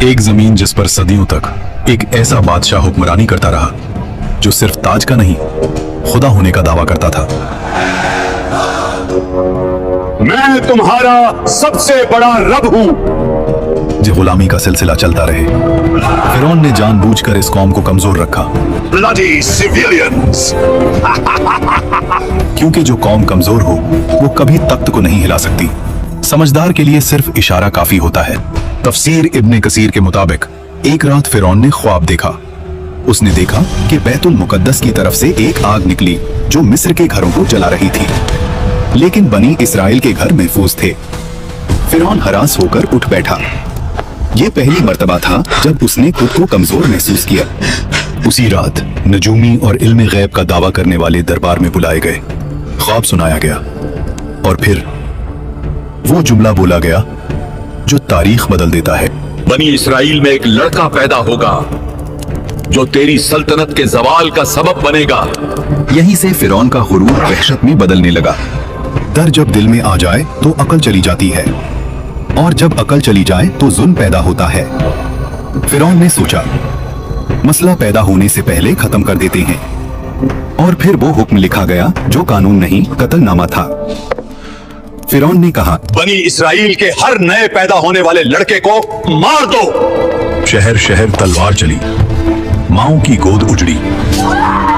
एक जमीन जिस पर सदियों तक एक ऐसा बादशाह हुक्मरानी करता रहा जो सिर्फ ताज का नहीं खुदा होने का दावा करता था। मैं तुम्हारा सबसे बड़ा रब हूं। जो गुलामी का सिलसिला चलता रहे। फिरौन ने जानबूझकर इस कौम को कमजोर रखा। Bloody civilians! क्योंकि जो कौम कमजोर हो वो कभी तख्त को नहीं हिला सकती। समझदार के लिए सिर्फ इशारा काफी होता है। तफसीर इब्ने कसीर के मुताबिक एक रात फिरौन ने ख्वाब देखा। उसने देखा कि बैतुल मुकद्दस की तरफ से एक आग निकली जो मिस्र के घरों को जला रही थी, लेकिन बनी इस्राएल के घर महफूज थे। फिरौन हरास होकर उठ बैठा। ये पहली मर्तबा था जब उसने खुद को कमजोर महसूस किया। उसी रात नजूमी और इल्म गैब का दावा करने वाले दरबार में बुलाए गए। ख्वाब सुनाया गया और फिर वो जुमला बोला गया जो तारीख बदल देता है। बनी इस्राइल में एक लड़का पैदा होगा जो तेरी सल्तनत के जवाल का सबब बनेगा। यहीं से फिरौन का गुरूर वहशत में बदलने लगा। डर जब दिल में आ जाए तो अकल चली जाती है, और जब अकल चली जाए तो जुल्म पैदा होता है। फिरौन ने सोचा मसला पैदा होने से पहले खत्म कर देते हैं, और फिर वो हुक्म लिखा गया जो कानून नहीं कत्लनामा था। फिरौन ने कहा, बनी इस्राइल के हर नए पैदा होने वाले लड़के को मार दो। शहर शहर तलवार चली, माओं की गोद उजड़ी,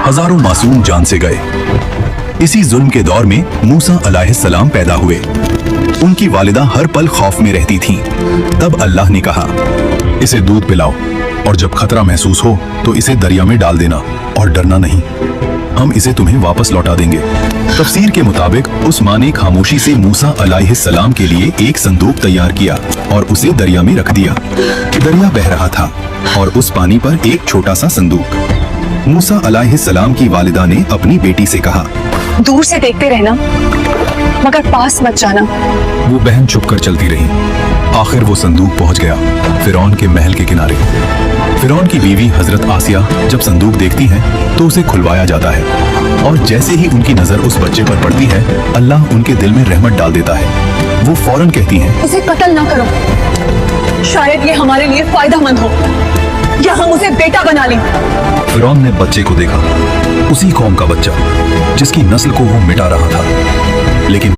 हजारों मासूम जान से गए। इसी जुल्म के दौर में मूसा अलैहिस्सलाम पैदा हुए। उनकी वालिदा हर पल खौफ में रहती थीं। तब अल्लाह ने कहा, इसे दूध पिलाओ और जब खतरा महसूस हो तो इसे दरिया में डाल देना और डरना नहीं, हम इसे तुम्हें वापस लौटा देंगे। तफसीर के मुताबिक उस माँ ने खामोशी से मूसा अलैहिस्सलाम के लिए एक संदूक तैयार किया और उसे दरिया में रख दिया। दरिया बह रहा था और उस पानी पर एक छोटा सा संदूक। मूसा अलैहिस्सलाम की वालिदा ने अपनी बेटी से कहा, दूर से देखते रहना मगर पास मत जाना। वो बहन चुप कर चलती रही। आखिर वो संदूक पहुंच गया फिरौन के महल के किनारे। फिरौन की बीवी हजरत आसिया जब संदूक देखती है तो उसे खुलवाया जाता है, और जैसे ही उनकी नजर उस बच्चे पर पड़ती है अल्लाह उनके दिल में रहमत डाल देता है। वो फौरन कहती हैं, उसे कत्ल ना करो, शायद ये हमारे लिए फायदेमंद हो, या हम उसे बेटा बना लें। फिरौन ने बच्चे को देखा, उसी कौम का बच्चा जिसकी नस्ल को वो मिटा रहा था, लेकिन